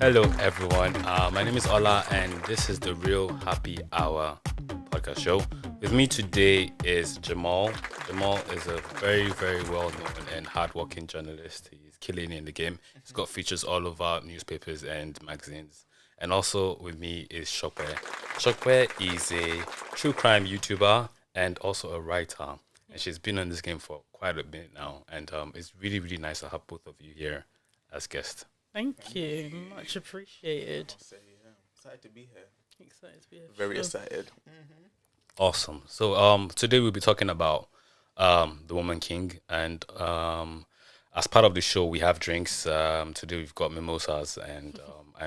Hello, everyone. My name is Ola, and this is the Real Happy Hour podcast show. With me today is Jamel. Jamel is a very, very well known and hardworking journalist. He's killing it in the game. He's got features all over newspapers and magazines. And also with me is Sope. Sope is a true crime YouTuber and also a writer. And she's been on this game for quite a bit now. And it's really, really nice to have both of you here as guests. Thank you. Much appreciated. I'll say, yeah. Excited to be here. Excited to be here. Very excited. Awesome. So today we'll be talking about the Woman King, and as part of the show we have drinks. Today we've got mimosas and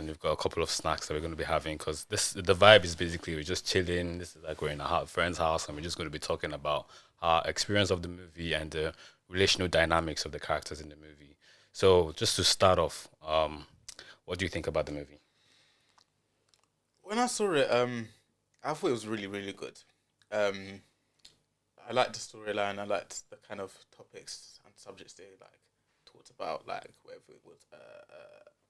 we've got a couple of snacks that we're going to be having because the vibe is basically we're just chilling. This is like we're in a friend's house and we're just going to be talking about our experience of the movie and the relational dynamics of the characters in the movie. So just to start off, what do you think about the movie? When I saw it, I thought it was really, really good. I liked the storyline. I liked the kind of topics and subjects they talked about, like whether it was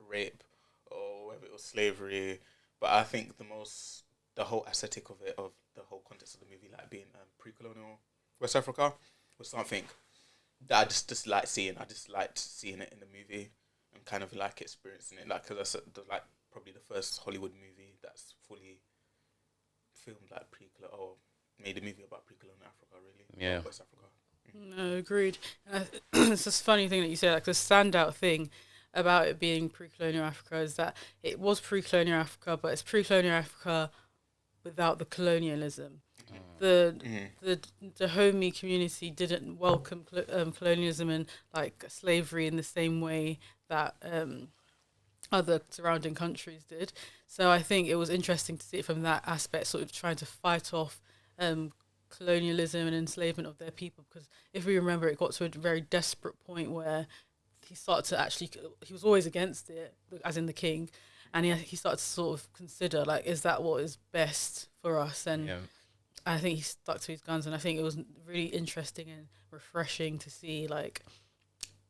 rape or whether it was slavery. But I think the whole aesthetic of it, of the whole context of the movie, like being pre-colonial West Africa, was something that I just liked seeing. I just liked seeing it in the movie and kind of like experiencing it. Like, because that's probably the first Hollywood movie that's fully filmed like or made a movie about pre-colonial Africa, really. Yeah. West Africa. No, agreed. It's this funny thing that you say. Like the standout thing about it being pre-colonial Africa is that it was pre-colonial Africa, but it's pre-colonial Africa without the colonialism. The Dahomey community didn't welcome colonialism and like slavery in the same way that other surrounding countries did. So I think it was interesting to see it from that aspect, sort of trying to fight off colonialism and enslavement of their people. Because if we remember, it got to a very desperate point where he started to he was always against it, as in the king, and he started to sort of consider, like, is that what is best for us? And I think he stuck to his guns, and I think it was really interesting and refreshing to see, like,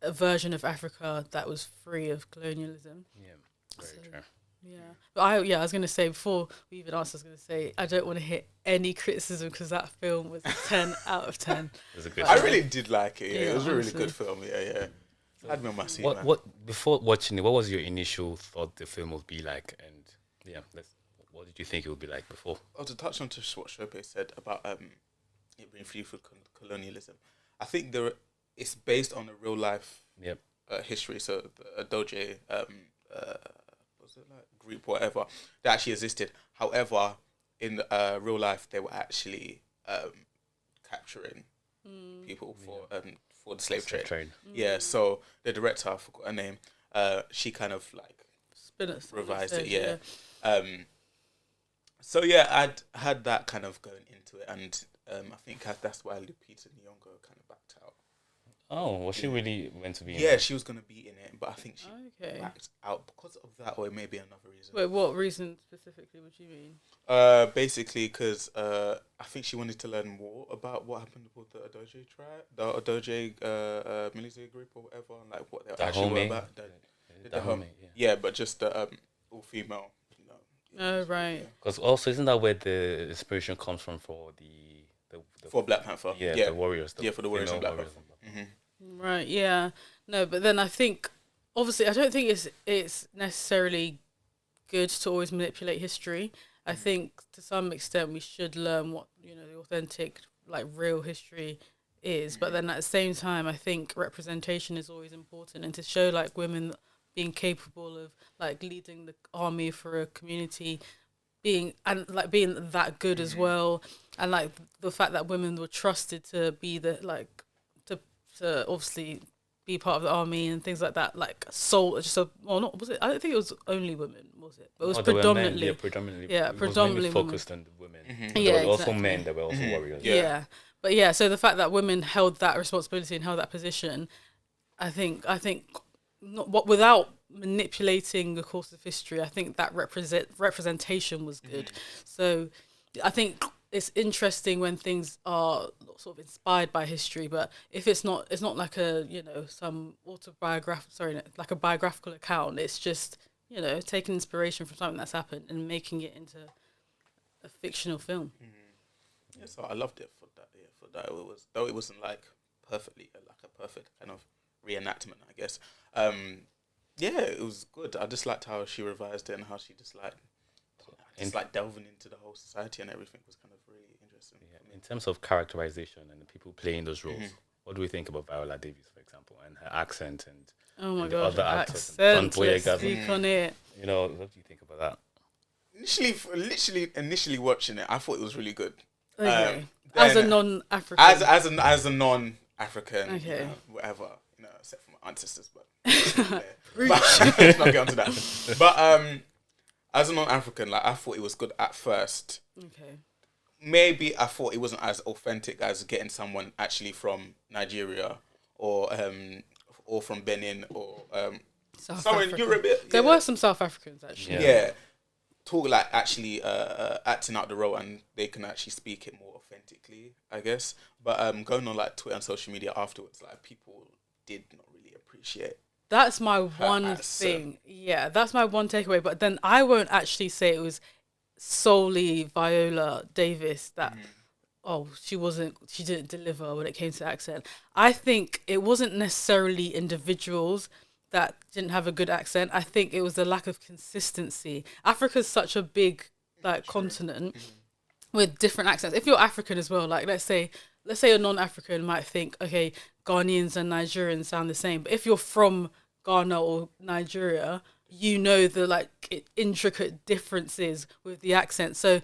a version of Africa that was free of colonialism. Yeah, very true. Yeah, but I was going to say, before we even asked, I was going to say, I don't want to hit any criticism because that film was 10 out of 10. It was a good I film. really did like it. Yeah, it was a really honestly. good film. Yeah. Had me on my seat, man. What before watching it? What was your initial thought the film would be like? And what did you think it would be like before? Oh, to touch on to what Sope said about it being free from colonialism, I think it's based on a real life history. So a Doge was it like group or whatever that actually existed. However, in real life, they were actually capturing people for the slave trade. Yeah. So the director, I forgot her name. She kind of like revised it. Yeah. So yeah, I'd had that kind of going into it, and I think that's why Lupita Nyong'o kind of backed out. Oh, was she really meant to be in Yeah, it? she was going to be in it, but I think she backed out because of that, or it may be another reason. Wait, what reason specifically would you mean? Basically, because I think she wanted to learn more about what happened with the Odoje tribe, the Odoje military group or whatever, and like what they actually were about. Dahomey, Yeah, but just all female. Oh, right. Because also, isn't that where the inspiration comes from for the for Black Panther? the warriors? For the warriors in Black Panther. Right, yeah. No, but then I think, obviously, I don't think it's necessarily good to always manipulate history. I think to some extent we should learn what, the authentic, like, real history is. But then at the same time, I think representation is always important, and to show, like, women being capable of, like, leading the army for a community, being that good as well, and, like, the fact that women were trusted to be to obviously be part of the army and things like that, like not was it? I don't think it was only women, was it? But it was predominantly, predominantly focused on the women. There were also men that were also warriors. Yeah, but so the fact that women held that responsibility and held that position, I think not without manipulating the course of history. I think that representation was good. So I think it's interesting when things are sort of inspired by history, but if it's not like a some like a biographical account. It's just you know, taking inspiration from something that's happened and making it into a fictional film. Yeah, so I loved it for that. Yeah, for that it was, though it wasn't like perfectly like a perfect kind of reenactment, I guess. Yeah, it was good. I just liked how she revised it and how she just delving into the whole society and everything was kind of really interesting. Yeah. In terms of characterization and the people playing those roles, what do we think about Viola Davies, for example, and her accent and Oh my and the god, other actors, accent. John Let's Boyega? speak on it. You know, what do you think about that? Initially watching it, I thought it was really good. Okay. As a Then- non-African. as a non-African, Okay. whatever, except for my ancestors, but let's not get onto that. But as a non-African, like I thought it was good at first. Okay. Maybe I thought it wasn't as authentic as getting someone actually from Nigeria or from Benin or South somewhere in Africa. Europe. There were some South Africans actually. Yeah. Talk like actually acting out the role, and they can actually speak it more authentically, I guess. But going on like Twitter and social media afterwards, like people did not really appreciate. That's my one accent. thing. Yeah, that's my one takeaway. But then I won't actually say it was solely Viola Davis that she didn't deliver when it came to accent. I think it wasn't necessarily individuals that didn't have a good accent. I think it was the lack of consistency. Africa's such a big continent with different accents. If you're African as well, like let's say a non-African might think, okay, Ghanaians and Nigerians sound the same. But if you're from Ghana or Nigeria, you know the intricate differences with the accent. So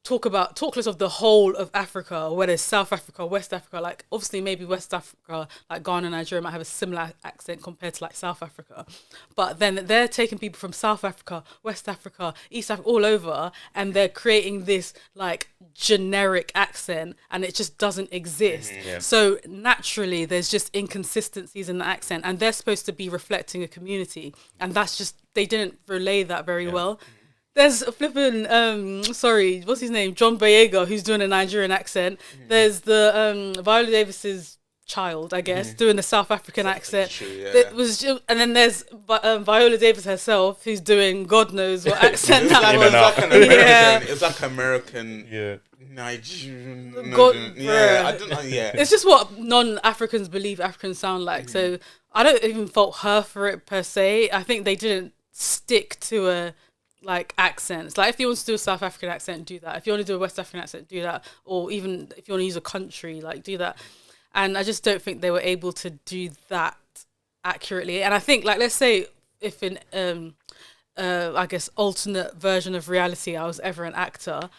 talk less of the whole of Africa, whether it's South Africa, West Africa. Like obviously maybe West Africa, like Ghana and Nigeria might have a similar accent compared to like South Africa. But then they're taking people from South Africa, West Africa, East Africa, all over, and they're creating this like generic accent, and it just doesn't exist. So naturally there's just inconsistencies in the accent, and they're supposed to be reflecting a community, and that's just, they didn't relay that very well. There's a flipping, what's his name? John Boyega, who's doing a Nigerian accent. There's the Viola Davis's child, I guess, doing the South African accent. True, yeah. That was just, and then there's Viola Davis herself, who's doing God knows what accent that was. It's like American. Yeah. Nigerian. Bruh. I don't know. Yeah. It's just what non-Africans believe Africans sound like. So I don't even fault her for it per se. I think they didn't stick to a accents. Like if you want to do a South African accent, do that. If you want to do a West African accent, do that. Or even if you want to use a country, do that. And I just don't think they were able to do that accurately. And I think let's say if in I guess alternate version of reality I was ever an actor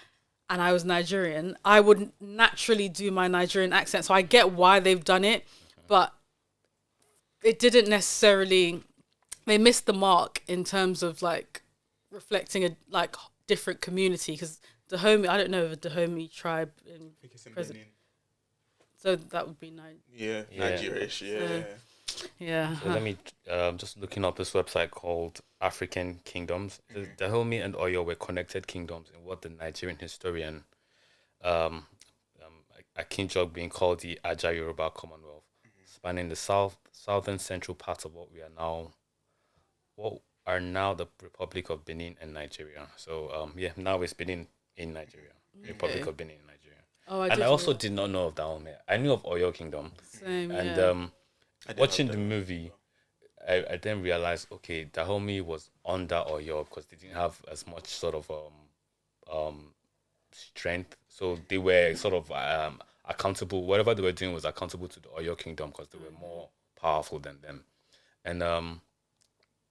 and I was Nigerian, I would naturally do my Nigerian accent. So I get why they've done it, but it didn't necessarily, they missed the mark in terms of reflecting a different community, because Dahomey, I don't know the Dahomey tribe in Benin. So that would be Nigeria-ish, yeah. So let me just looking up this website called African Kingdoms. Dahomey and Oyo were connected kingdoms in what the Nigerian historian Akinjog being called the Aja Yoruba Commonwealth, spanning the southern central parts of what are now the Republic of Benin and Nigeria. So now it's Benin in Nigeria. Republic of Benin in Nigeria. Oh, I also did not know of Dahomey. I knew of Oyo Kingdom. Same, and watching the movie, I then realized, okay, Dahomey was under Oyo because they didn't have as much sort of strength. So they were sort of accountable. Whatever they were doing was accountable to the Oyo Kingdom because they were more powerful than them. And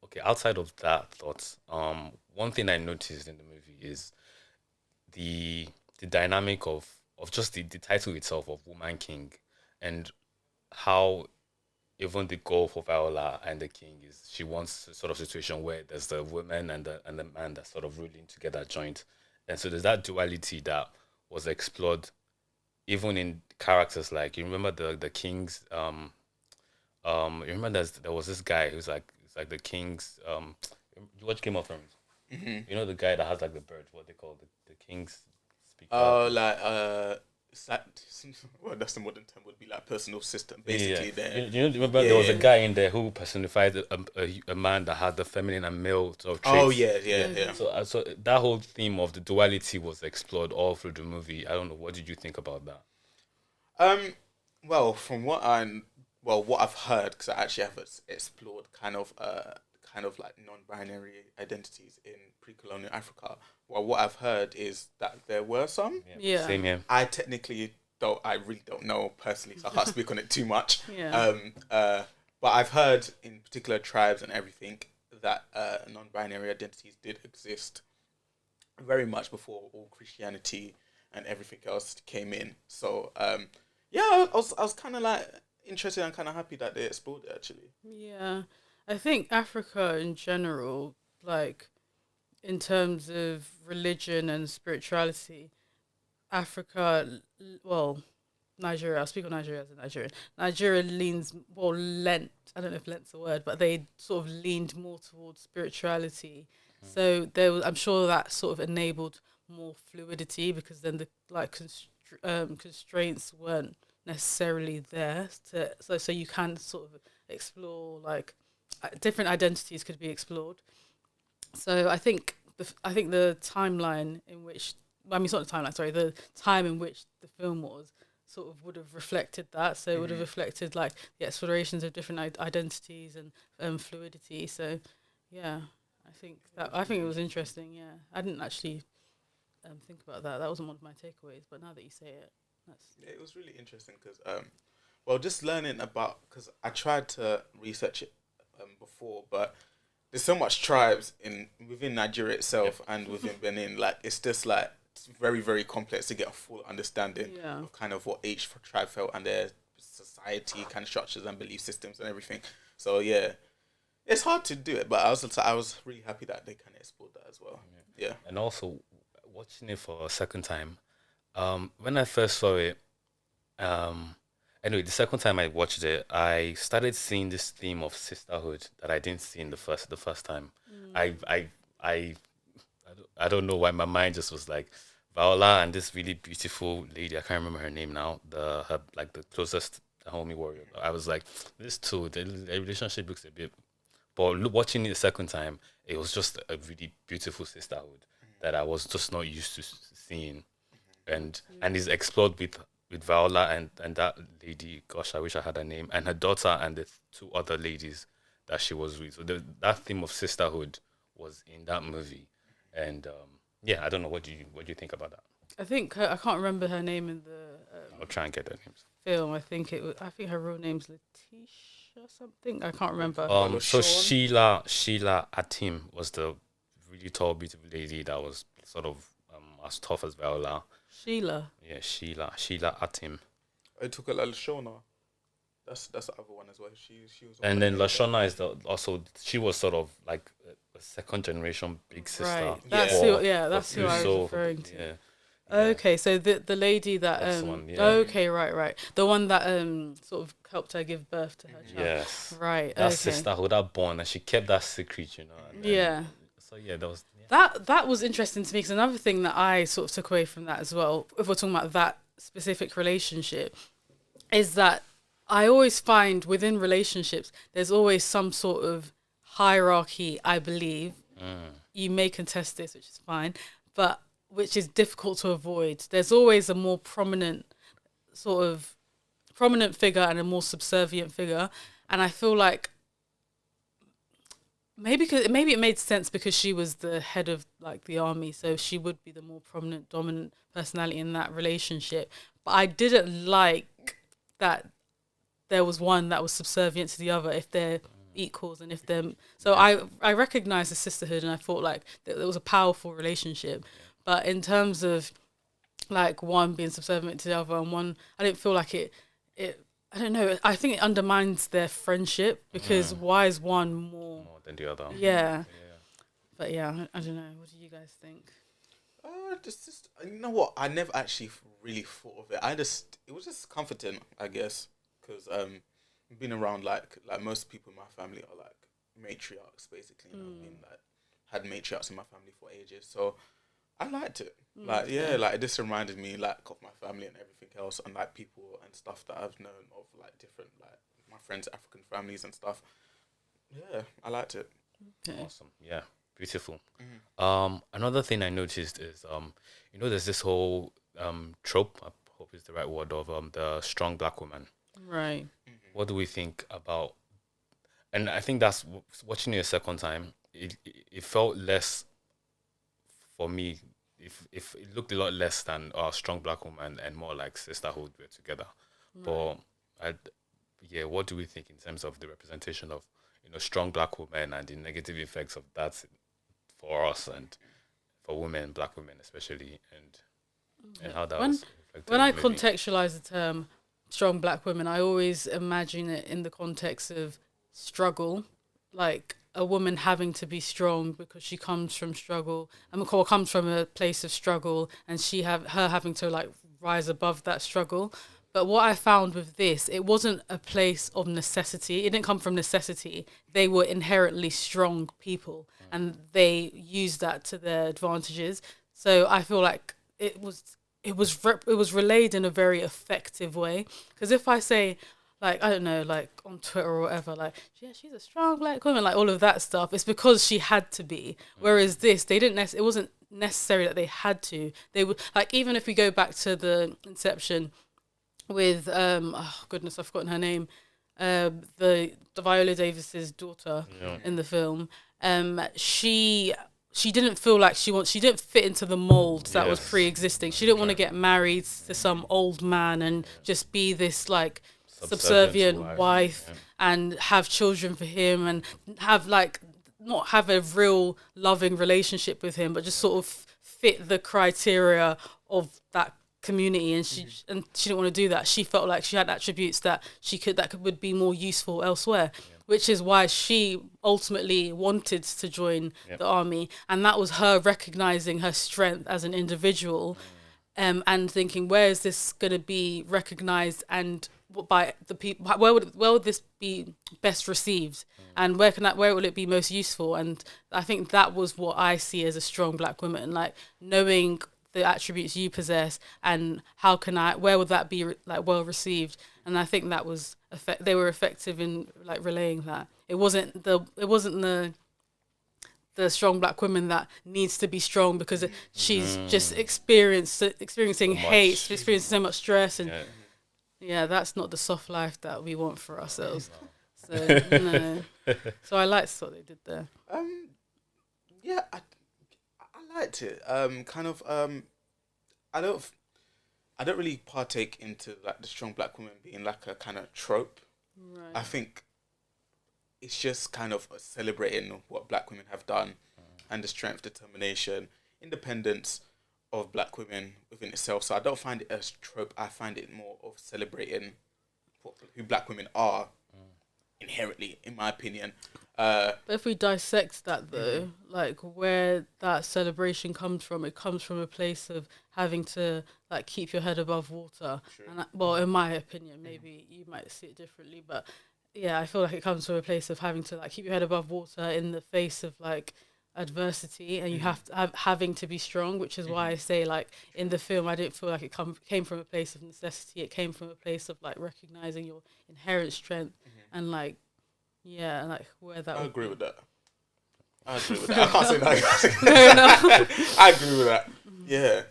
okay, outside of that thought, one thing I noticed in the movie is the dynamic of just the title itself of Woman King, and how even the goal for Viola and the king is she wants a sort of situation where there's the woman and the man that's sort of ruling together joint. And so there's that duality that was explored even in characters like, you remember the king's you remember there was this guy who's like the king's you watch Game of Thrones. You know the guy that has the bird, what they call the king's speaker. Oh, it's like well, that's the modern term would be like personal system basically. There, remember there was a guy in there who personified a man that had the feminine and male sort of traits. Oh yeah. So that whole theme of the duality was explored all through the movie. I don't know. What did you think about that? Well, from what I've heard, because I actually have explored kind of like non-binary identities in pre-colonial Africa. Well, what I've heard is that there were some. Yeah. Same here. I really don't know personally, so I can't speak on it too much. Yeah. But I've heard in particular tribes and everything that non-binary identities did exist very much before all Christianity and everything else came in. So I was kind of like interested and kind of happy that they explored it actually. Yeah. I think Africa in general, like in terms of religion and spirituality, Africa, well, Nigeria, I'll speak on Nigeria as a Nigerian. Nigeria lent, I don't know if lent's a word, but they sort of leaned more towards spirituality. So I'm sure that sort of enabled more fluidity because then the constraints weren't necessarily there. So you can sort of explore like different identities could be explored. So I think the timeline in which it's not the timeline. Sorry, the time in which the film was sort of would have reflected that. So it would have reflected like the explorations of different identities and fluidity. So yeah, I think it was interesting. Yeah, I didn't actually think about that. That wasn't one of my takeaways. But now that you say it, it was really interesting because just learning about because I tried to research it before, but there's so much tribes within Nigeria itself and within Benin. Like it's just like it's very very complex to get a full understanding of kind of what each tribe felt and their society kind of structures and belief systems and everything. So yeah, it's hard to do it, but I was really happy that they kind of explored that as well. Yeah. And also watching it for a second time, when I first saw it, anyway, the second time I watched it, I started seeing this theme of sisterhood that I didn't see in the first time. I don't know why my mind just was like Viola and this really beautiful lady. I can't remember her name now. The closest homie warrior. I was like, this two, the relationship looks a bit. But watching it the second time, it was just a really beautiful sisterhood that I was just not used to seeing, and it's explored with Viola and that lady. Gosh, I wish I had her name, and her daughter and the two other ladies that she was with. So that theme of sisterhood was in that movie, and I don't know what do you think about that? I think I can't remember her name in the. I'll try and get her names. Film. I think her real name's Letitia something. I can't remember. So Sheila Atim was the really tall, beautiful lady that was sort of as tough as Viola. Sheila. Yeah, Sheila Atim. I took a Lashana. That's the other one as well. She was. And then Lashana is she was sort of like a second generation big sister. Right. That's who I was referring to. Yeah. Okay, so the lady that That's one, yeah. okay, right. The one that sort of helped her give birth to her child. Yes. Right. That sisterhood, that bond, and she kept that secret, you know. Yeah. So yeah, that was that was interesting to me because another thing that I sort of took away from that as well, if we're talking about that specific relationship, is that I always find within relationships there's always some sort of hierarchy. I believe you may contest this, which is fine, but which is difficult to avoid. There's always a more prominent figure and a more subservient figure, and I feel like maybe it made sense because she was the head of like the army, so she would be the more prominent, dominant personality in that relationship. But I didn't like that there was one that was subservient to the other if they're equals and if they're. So I recognized the sisterhood and I thought like that it was a powerful relationship. But in terms of like one being subservient to the other and one, I didn't feel like it I don't know. I think it undermines their friendship because why is one more than the other? Yeah. But yeah, I don't know. What do you guys think? Just you know what? I never actually really thought of it. It was just comforting, I guess, because being around like most people in my family are like matriarchs, basically. You know what I mean? Like had matriarchs in my family for ages, so I liked it. Like, yeah, like this reminded me like of my family and everything else, and like people and stuff that I've known of, like different, like my friends' African families and stuff. Yeah, I liked it. Okay. Awesome. Yeah. Beautiful. Another thing I noticed is there's this whole trope, I hope is the right word, of the strong black woman. Right. What do we think about? And I think that's watching it a second time. It felt less for me. If it looked a lot less than a strong black woman and more like sisterhood, we're together. But what do we think in terms of the representation of strong black women and the negative effects of that for us and for women, black women especially, and how that was reflected? When I contextualize the term strong black women, I always imagine it in the context of struggle, like a woman having to be strong because she comes from struggle and comes from a place of struggle, and her having to like rise above that struggle. But what I found with this, it wasn't a place of necessity. It didn't come from necessity. They were inherently strong people, and they used that to their advantages. So I feel like it was relayed in a very effective way. Because if I say, like, I don't know, like on Twitter or whatever, like, yeah, she's a strong black woman, like all of that stuff, it's because she had to be. Whereas this, they didn't. It wasn't necessary that they had to. They would, like, even if we go back to the inception with oh goodness, I've forgotten her name, the Viola Davies's daughter in the film. She didn't feel like she didn't fit into the mold that was pre-existing. She didn't want to get married to some old man and just be this like subservient wife and have children for him and have like not have a real loving relationship with him, but just sort of fit the criteria of that community. And she didn't want to do that. She felt like she had attributes that would be more useful elsewhere, which is why she ultimately wanted to join the army. And that was her recognizing her strength as an individual, and thinking, where is this going to be recognized and by the people? Where would this be best received, and where will it be most useful? And I think that was what I see as a strong black woman, like knowing the attributes you possess and where would that be like well received. And I think that was they were effective in like relaying that. It wasn't the strong black woman that needs to be strong because she's just experiencing hate, experiencing so much stress, and that's not the soft life that we want for ourselves. So no. So I liked what they did there. I liked it. I don't really partake into like the strong black woman being like a kind of trope. Right. I think it's just kind of celebrating what black women have done and the strength, determination, independence of black women within itself. So I don't find it as trope. I find it more of celebrating who black women are inherently, in my opinion. But if we dissect that though, like where that celebration comes from, it comes from a place of having to like keep your head above water. True. And in my opinion, maybe you might see it differently, but I feel like it comes from a place of having to like keep your head above water in the face of like adversity, and you have to having to be strong, which is why I say like in the film I didn't feel like it came from a place of necessity. It came from a place of like recognizing your inherent strength and like like where that I agree be. with that. I can't say that. I agree with that. Yeah,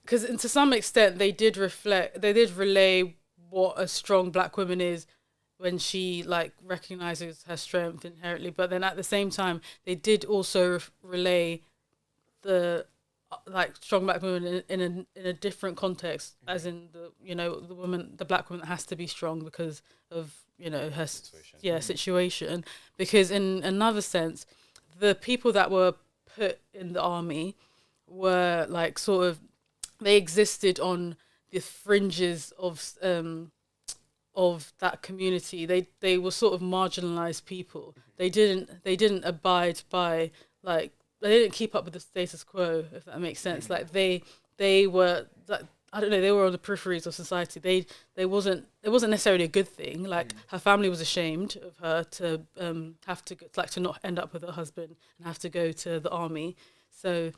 because to some extent they did relay what a strong black woman is when she like recognizes her strength inherently, but then at the same time they did also relay the like strong black woman in a different context, as in the black woman that has to be strong because of her situation. Because in another sense, the people that were put in the army were like sort of, they existed on the fringes of that community. They were sort of marginalized people. They didn't abide by like, they didn't keep up with the status quo, if that makes sense. Like they were like, I don't know, they were on the peripheries of society. It wasn't necessarily a good thing. Like her family was ashamed of her to have to to not end up with her husband and have to go to the army. So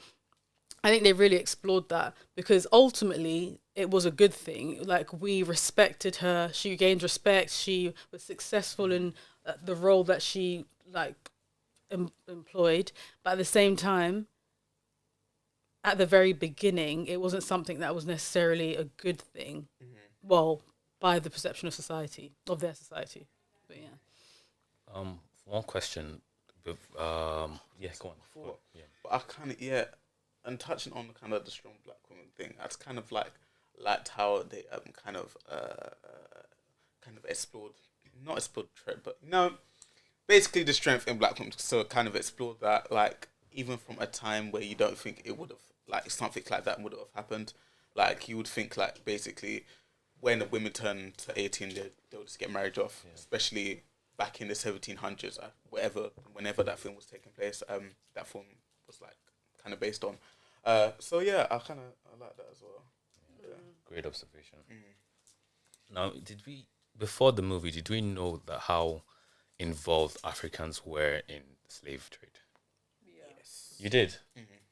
I think they really explored that because ultimately it was a good thing. Like, we respected her. She gained respect. She was successful in the role that she like employed. But at the same time, at the very beginning, it wasn't something that was necessarily a good thing. Well, by the perception of society, of their society. But yeah. One question. Yeah, go on. Before. Yeah. But I kind of, yeah, and touching on kind of the strong black woman thing, that's kind of like liked how they kind of explored, not explored threat, but basically the strength in black women. So kind of explored that, like, even from a time where you don't think it would have, like, something like that would have happened. Like, you would think, like, basically when women turn to 18, they'll just get married off, especially back in the 1700s, whenever that film was taking place. That film was like kind of based on. So yeah, I like that as well. Yeah. Great observation. Now, before the movie, did we know that how involved Africans were in the slave trade? Yes. You did?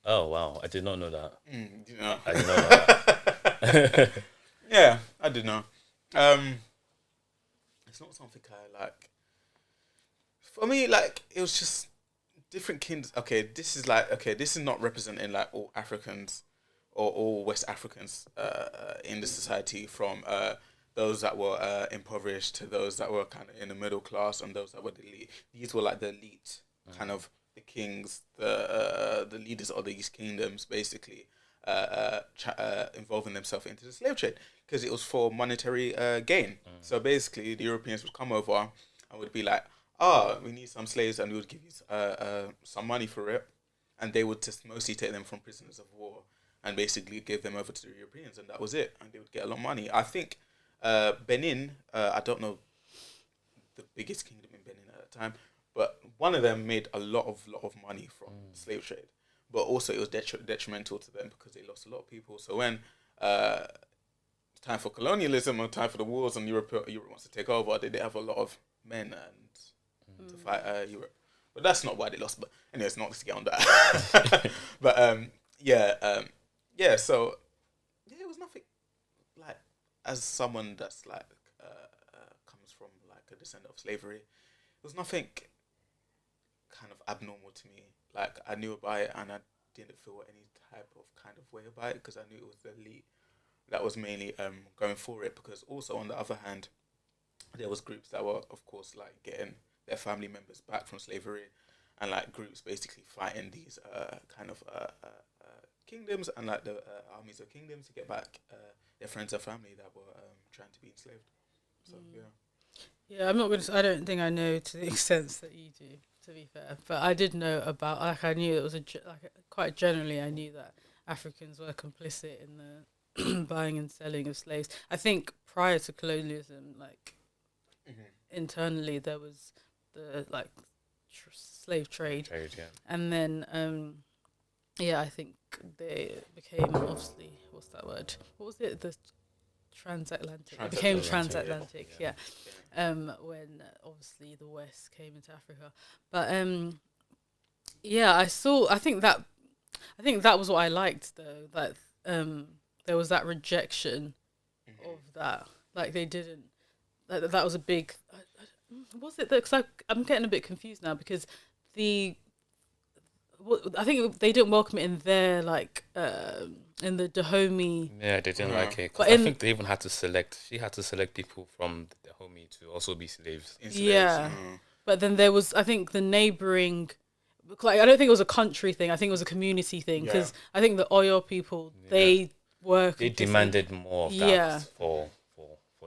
Oh, wow. I did not know that. You know. I did not know that. Yeah, I did know. It's not something I like. For me, like, it was just different kings. This is not representing like all Africans or all West Africans in the society, from those that were impoverished to those that were kind of in the middle class, and those that were the elite. These were like the elite, kind of the kings, the leaders of these kingdoms, basically involving themselves into the slave trade because it was for monetary gain. So basically, the Europeans would come over and would be like, we need some slaves, and we would give you some money for it, and they would just mostly take them from prisoners of war and basically give them over to the Europeans, and that was it, and they would get a lot of money. I think Benin, I don't know the biggest kingdom in Benin at the time, but one of them made a lot of money from slave trade, but also it was detrimental to them because they lost a lot of people. So when time for colonialism or time for the wars and Europe wants to take over, they have a lot of men and to fight Europe. But that's not why they lost. But anyway, it's not to get on that. But so it was nothing, like, as someone that's like comes from like a descendant of slavery, it was nothing kind of abnormal to me. Like, I knew about it and I didn't feel any type of kind of way about it because I knew it was the elite that was mainly going for it. Because also on the other hand, there was groups that were, of course, like getting their family members back from slavery, and like groups basically fighting these kind of kingdoms and like the armies of kingdoms to get back their friends or family that were trying to be enslaved. So Yeah, I'm not going to. I don't think I know to the extent that you do, to be fair. But I did know about. Like, I knew it was quite generally. I knew that Africans were complicit in the buying and selling of slaves. I think prior to colonialism, like internally, there was the like slave trade, and then I think they became, obviously, what's that word? What was it? The transatlantic. It became transatlantic. Yeah. When obviously the West came into Africa, but I think that was what I liked, though, that there was that rejection of that. Like, they didn't. That was a big. Was it? Because I'm getting a bit confused now because I think they didn't welcome it in their like in the Dahomey. Yeah, they didn't like it. But I think they even had to select. She had to select people from the Dahomey to also be slaves. Yeah, but then there was, I think, the neighboring. Like, I don't think it was a country thing. I think it was a community thing because I think the Oyo people they demanded more of that for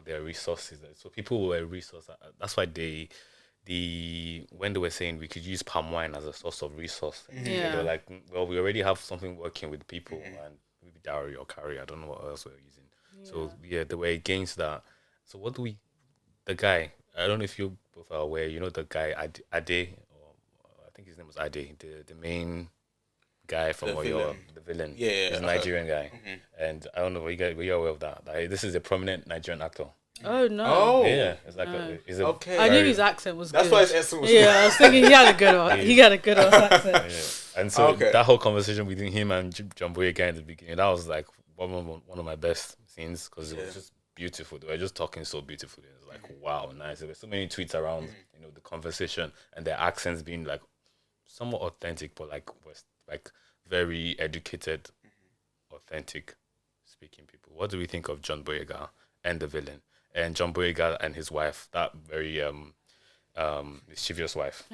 their resources. So people were a resource. That's why when they were saying we could use palm wine as a source of resource, they were like, well, we already have something working with people, and maybe dowry or carry. I don't know what else we're using. So they were against that. So the guy, I don't know if you both are aware, the guy Ade, or I think his name was Ade, the main guy from Oyo, the villain. He's a Nigerian guy, and I don't know, were you aware of that? Like, this is a prominent Nigerian actor. Oh no. Oh, Yeah, it's like No. he's a Okay. I knew very- his accent was That's good. why his accent was. Yeah, I was thinking he had a good one. He had a good one accent. Yeah. And so Okay. that whole conversation between him and John Boyega in the beginning, that was like one of my best scenes because it was just beautiful. They were just talking so beautifully. It was like, wow, nice. There were so many tweets around, the conversation and their accents being like somewhat authentic, but like very educated, authentic speaking people. What do we think of John Boyega and the villain? And John Boyega and his wife, that very mischievous wife.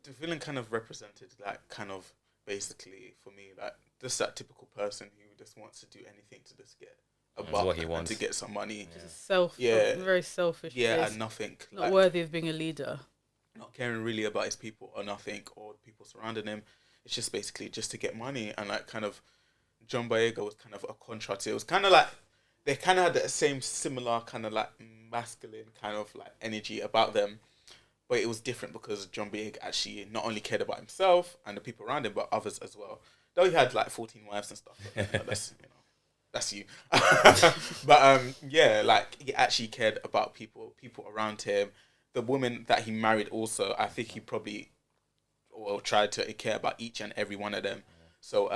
The villain kind of represented like kind of basically for me like just that typical person who just wants to do anything to just get a That's buck what he and wants. to get some money. Very selfish. Yeah, place. and nothing. Not like, worthy of being a leader. not caring really about his people or nothing or the people surrounding him. It's just basically just to get money and like kind of John Boyega was kind of a contrast. It was kind of like they kind of had that same similar kind of like masculine kind of like energy about them, but it was different because John Boyega actually not only cared about himself and the people around him, but others as well. Though he had like 14 wives and stuff, but, that's you. But yeah, like he actually cared about people around him. The woman that he married also, I think he probably tried to care about each and every one of them. So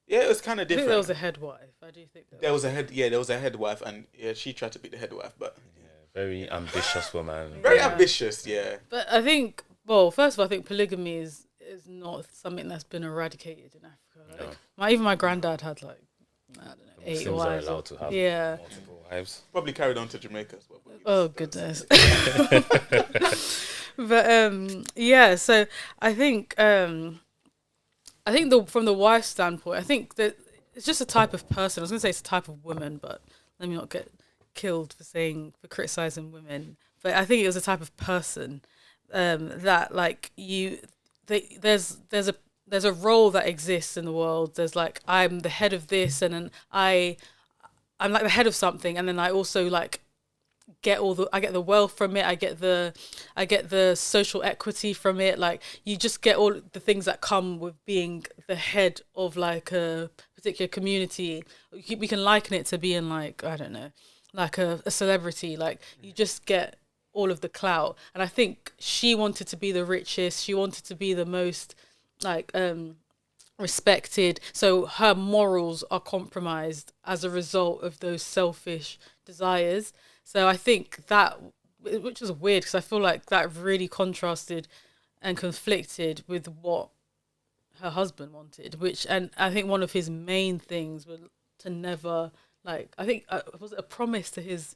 yeah, it was kind of I different. think there was a head wife. I do think there was a head wife, and yeah, she tried to be the head wife, but Very ambitious woman. very ambitious, yeah. But I think, well, first of all, I think polygamy is not something that's been eradicated in Africa. Like, even my granddad had like, I don't know, 8 Muslims wives. are allowed to have multiple wives. Probably carried on to Jamaica as well. Oh goodness. But yeah, so I think from the wife's standpoint, I think that it's just a type of person. I was gonna say it's a type of woman, but let me not get killed for criticizing women. But I think it was a type of person that like there's a role that exists in the world. There's like I'm the head of this, and then I'm like the head of something, and then I also like I get the wealth from it. I get the social equity from it. Like you just get all the things that come with being the head of like a particular community. We can liken it to being like, I don't know, like a celebrity. Like you just get all of the clout. And I think she wanted to be the richest. She wanted to be the most like respected. So her morals are compromised as a result of those selfish desires. So I think that, which is weird because I feel like that really contrasted and conflicted with what her husband wanted, and I think one of his main things was to never, like, I think, was it a promise to his,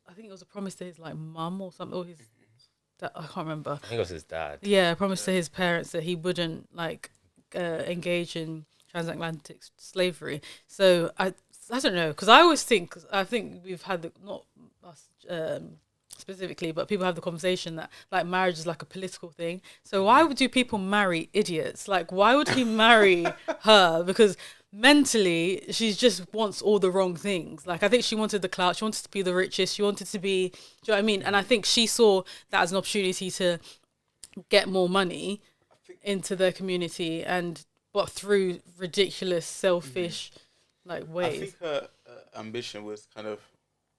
I think it was a promise to his, like, mum or something, or his, I can't remember. I think it was his dad. Yeah, a promise to his parents that he wouldn't, like, engage in transatlantic slavery. So I don't know, because I think we've had not us specifically, but people have the conversation that like marriage is like a political thing. So why do people marry idiots? Like, why would he marry her? Because mentally she just wants all the wrong things. Like I think she wanted the clout, she wanted to be the richest, she wanted to be, do you know what I mean? And I think she saw that as an opportunity to get more money into their community, but through ridiculous, selfish like ways. I think her ambition was kind of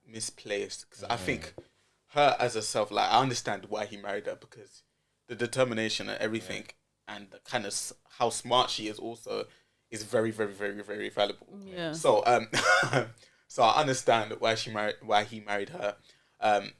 misplaced because I think her as herself, like I understand why he married her because the determination and everything and the kind of how smart she is also is very, very, very, very valuable. Yeah. So so I understand why he married her, but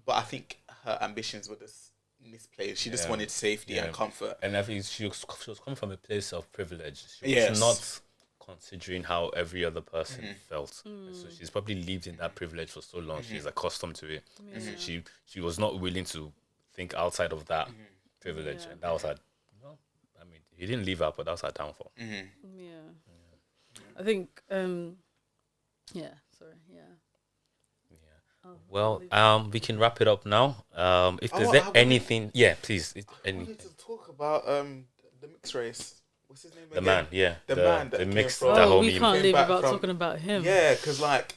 I think her ambitions were just misplaced. She just wanted safety and comfort. And I think she was coming from a place of privilege. She was Yes. not considering how every other person felt. And so she's probably lived in that privilege for so long. She's accustomed to it. So she was not willing to think outside of that privilege. And that was her, I mean, he didn't leave her, but that was her downfall. I think Well, we can wrap it up now. If there's anything, please. I wanted to talk about the mixed race. What's his name again? The man, The man that the came mixed, from- the we homie. can't came leave back without from- talking about him. Yeah, because like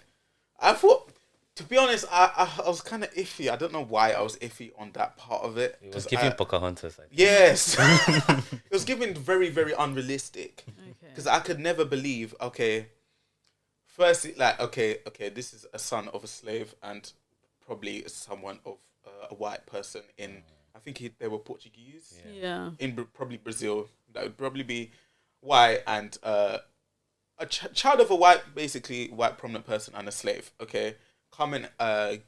I thought To be honest, I was kind of iffy. I don't know why I was iffy on that part of it. It was giving Pocahontas. I think. Yes. It was giving very, very unrealistic. Okay. Because I could never believe, okay, firstly, like, okay, this is a son of a slave and probably someone of a white person in, I think they were Portuguese. Yeah. In probably Brazil. That would probably be white and a child of a basically white prominent person and a slave, okay? Come and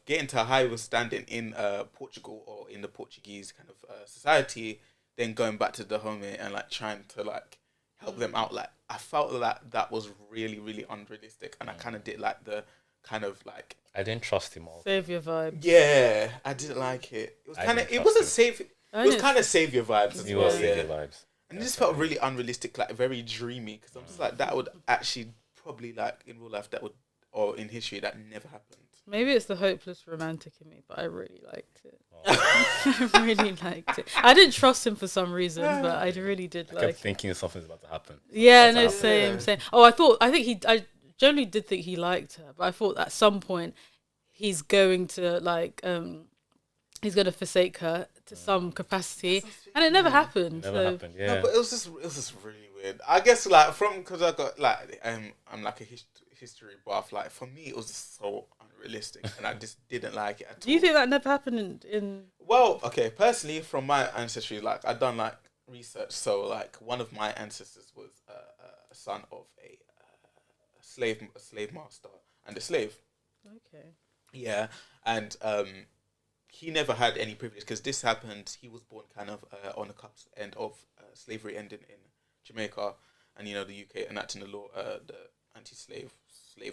get into a higher standing in Portugal or in the Portuguese kind of society, then going back to the home and like trying to like help them out. Like I felt that was really, really unrealistic, and I kind of did like the kind of like I didn't trust him all. Savior vibes. yeah, I didn't like it. It was kind of it wasn't safe. It was kind of savior vibes as He well. was Yeah. savior vibes. And it just felt really unrealistic, like very dreamy. Because I'm just like that would actually probably like in real life that would or in history that never happened. Maybe it's the hopeless romantic in me, but I really liked it. I really liked it. I didn't trust him for some reason, but I really did I like kept it. thinking something's about to happen. Yeah, That's no, how- same. Oh, I generally did think he liked her, but I thought at some point he's going to he's going to forsake her to some capacity, and it never happened. Never happened. Yeah. No, but it was just really weird. I guess like because I got like I'm like a history buff. Like for me, it was just so unrealistic, and I just didn't like it at all. Do you think that never happened in? Well, okay, personally, from my ancestry, like I've done like research. So like one of my ancestors was a son of a slave master and a slave. Okay. Yeah, and he never had any privilege because this happened. He was born kind of on the cusp end of slavery ending in Jamaica, and the UK enacting the law, the anti-slave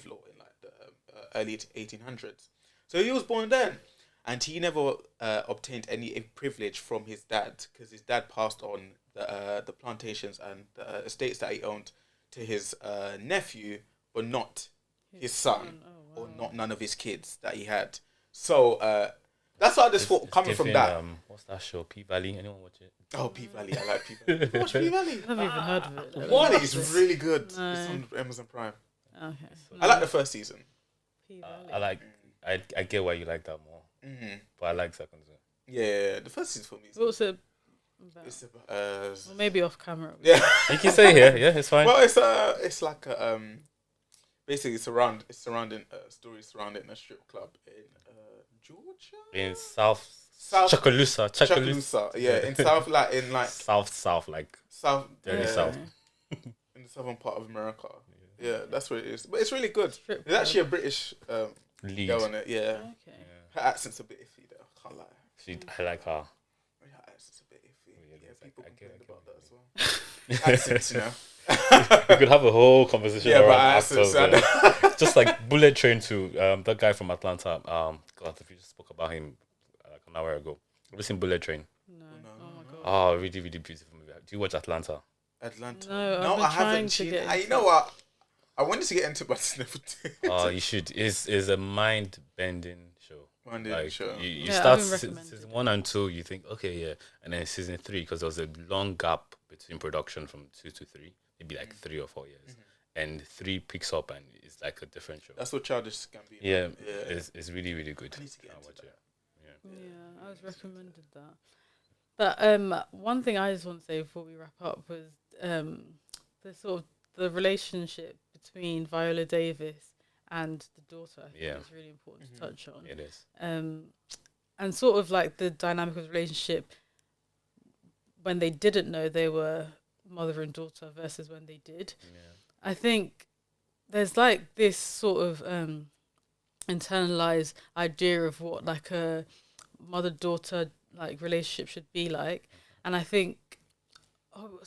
law in like the early 1800s. So he was born then, and he never obtained any privilege from his dad because his dad passed on the plantations and the estates that he owned to his nephew, but not his son. Oh, Or not none of his kids that he had. So that's what I just thought It's coming from giving, that. What's that show? P Valley. Anyone watch it? Oh, P Valley, I like P Valley. Watch P Valley. I've never even heard of it. Let me One watch is it. really good. No. It's on Amazon Prime. Okay. I like the first season. I like. I get why you like that more, but I like second season. Yeah, the first season for me. What's it about? It's about, Well, maybe off camera. yeah. You can say here. Yeah, it's fine. Well, it's like a basically it's surrounding stories surrounding a strip club in Georgia. In South South Chucalissa. Chucalissa, yeah, in South like South, like South, very yeah, south. in the southern part of America. Yeah, that's what it is. But it's really good. Strip There's actually a British Lead. girl on it. Yeah, Okay. her accent's a bit iffy though. I can't lie. I like her. Her accent's a bit iffy. Yeah, Yeah, it's people like, I complain get about what that as well. Accents, We could have a whole conversation Yeah, but around accents. actors. Just like Bullet Train too. That guy from Atlanta. God, if you just spoke about him like an hour ago. Have you seen Bullet Train? No. Oh my god. Oh, really, really beautiful movie. Do you watch Atlanta? Atlanta. No, I've No, been I trying haven't to seen get it. You into know what? I wanted to get into it, but I never did. Oh, you should. It's a mind bending show. Like, sure. You Yeah, start I've been recommended. season 1 and 2, you think okay, yeah, and then season 3 because there was a long gap between production from 2 to 3, maybe like 3 or 4 years, and 3 picks up and it's like a different show. That's what Childish Gambino. Yeah, Yeah. it's really really good. I need to get into watch that. it. Yeah, I was recommended that. But one thing I just want to say before we wrap up was the sort of the relationship between Viola Davis and the daughter. I think Yeah. is really important to touch on. It is. And sort of like the dynamic of the relationship when they didn't know they were mother and daughter versus when they did. Yeah. I think there's like this sort of internalized idea of what like a mother-daughter like relationship should be like, and I think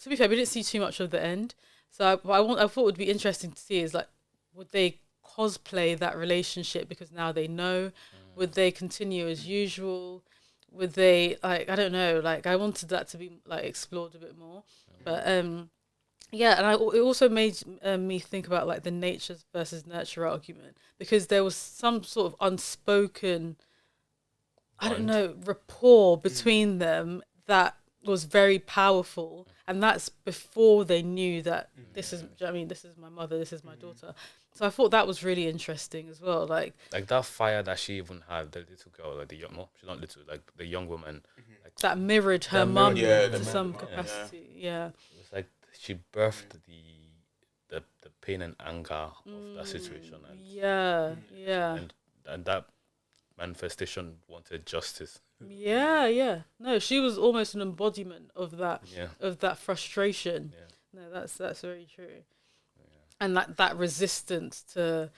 to be fair, we didn't see too much of the end. So I thought would be interesting to see is like, would they cosplay that relationship because now they know? Would they continue as usual? Would they like, I don't know, like I wanted that to be like explored a bit more. But yeah, and it also made me think about like the nature versus nurture argument, because there was some sort of unspoken, I don't know, rapport between them that was very powerful, and that's before they knew that this is, I mean, this is my mother, this is my daughter. So I thought that was really interesting as well. Like that fire that she even had, the little girl, like the young, no, she's not little, like the young woman, like that mirrored her That mum mirrored- to the some mum, capacity. Yeah. it was like she birthed the pain and anger of that situation, and Yeah. and that manifestation wanted justice. Yeah. No, she was almost an embodiment of that Yeah, of that frustration. yeah, No, that's very true. And that resistance to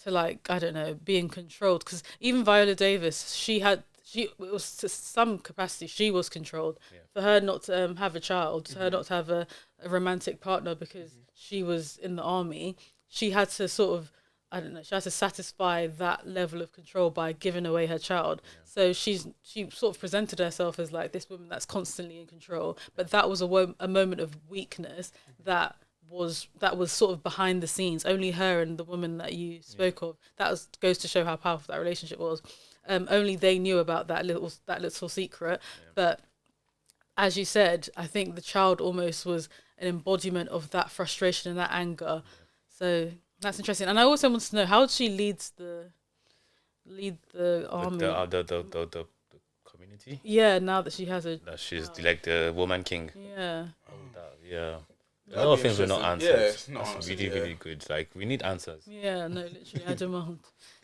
like, I don't know, being controlled, because even Viola Davis, it was to some capacity she was controlled. Yeah. For her not to have a child, for her not to have a romantic partner because she was in the army, she had to sort of, I don't know, she had to satisfy that level of control by giving away her child. So she sort of presented herself as like this woman that's constantly in control, but that was a moment of weakness that was sort of behind the scenes. Only her and the woman that you spoke of, goes to show how powerful that relationship was. Only they knew about that little secret. But as you said, I think the child almost was an embodiment of that frustration and that anger. So that's interesting. And I also want to know, how did she lead the army? The community. Yeah, now that she has a That she's like the woman king. yeah. Yeah. A That'd lot of be things were not interesting. answered. Yeah, it's not That's answered, really, yeah. really good. Like, we need answers. Yeah, no, literally, I demand.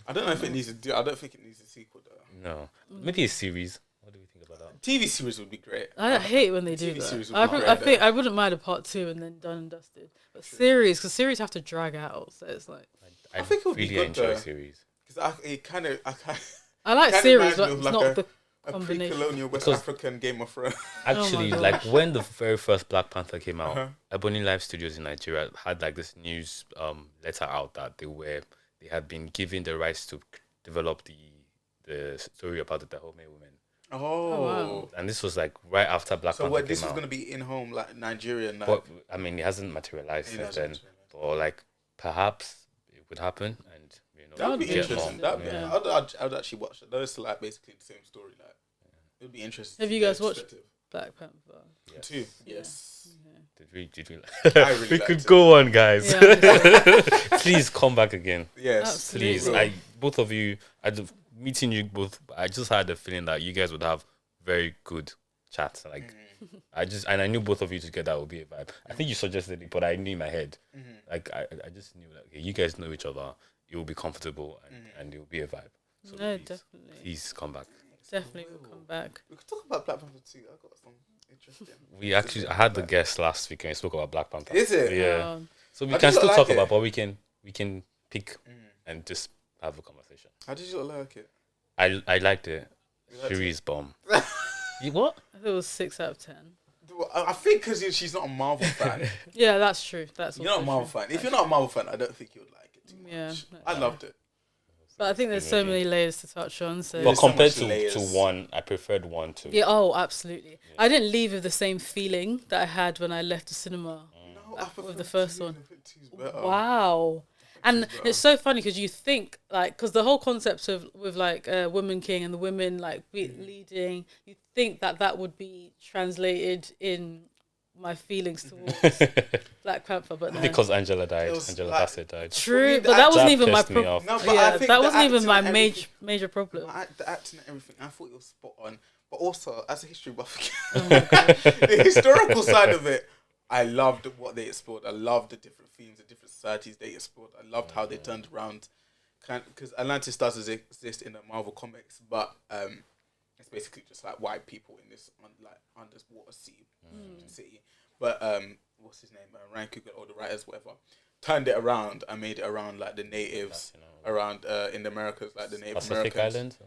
I don't know if it needs I don't think it needs a sequel though. No. Maybe a series. What do we think about that? TV series would be great. I hate when they do TV that. series would I, be think- great, I think though. I wouldn't mind a part 2 and then done and dusted. But series, because series have to drag out, so it's like I think it would be really good, enjoy though. series. Because I like Kinda series, reminds but me of it's like not the a combination. pre-colonial West Because- African Game of Thrones. Actually, gosh. like when the very first Black Panther came out, Uh-huh. Ebony Live Studios in Nigeria had like this news letter out that they had been given the rights to develop the story about the Dahomey women. Oh. And this was like right after Black So Panther what? came This was out. going to be in home, like Nigerian. Like, But I mean, it hasn't materialized It since hasn't then. materialized. Or like perhaps it would happen, and that would be get interesting. more. That'd be. Yeah. I'd actually watch it. That is like basically the same story. Like, it would be interesting. Have to you get guys watched perspective. Black Panther. Yes. Too? Yes. Did we? I really We liked could it. go on, guys. Yeah, Please come back again. Yes. Absolutely. Please, both of you, meeting you both, I just had the feeling that you guys would have very good chats. Like, I knew both of you together would be a vibe. I think you suggested it, but I knew in my head, like, I just knew that, okay, you guys know each other, you will be comfortable, and it will be a vibe. So No, please, definitely. please come back. Definitely will come back. We could talk about Black Panther too. I got some interesting. I had the guest last week and we spoke about Black Panther. Is it? Yeah. Um, So we I can just still like talk it. about, but we can pick and just have a conversation. How did you like it? I liked it. You liked Shuri's bomb. You what? I think it was 6 out of 10. I think because she's not a Marvel fan. Yeah, that's true. That's You're not a also Marvel true. fan. If you're not a Marvel fan, I don't think you would like it too much. Yeah, no. I loved it. But I think there's so many layers to touch on. So But There's so compared much to layers. one, I preferred one to. yeah, oh, absolutely. I didn't leave with the same feeling that I had when I left the cinema. No, I with the prefer first two. one. I think two's better. Wow. And better. it's so funny because you think like, because the whole concept of with like Woman King and the women like leading, you think that would be translated in my feelings towards Black Panther, but no. Because Angela died. It was Angela like- Bassett died. True, For me, but that wasn't that even my pissed me problem. off. No, but I Yeah, think that the wasn't even acting my and everything- major problem. The acting and everything, I thought it was spot on. But also, as a history buff, Oh my God. the historical side of it, I loved what they explored. I loved the different themes, the different societies they explored. I loved how they turned around. Because Atlantis does exist in the Marvel comics, but it's basically just like white people in this underwater city. But what's his name? Ryan Coogler, or the writers, whatever, turned it around and made it around like the natives around in the Americas, like the Native Pacific Americans.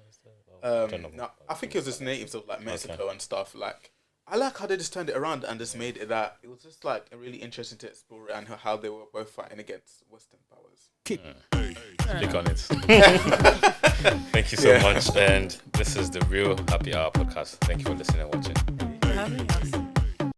Islands. No, I think it was just natives of like Mexico and stuff. Like, I like how they just turned it around and just made it that it was just like really interesting to explore it and how they were both fighting against Western powers. Click on it. Thank you so much. And this is the Real Happy Hour podcast. Thank you for listening and watching. Having us.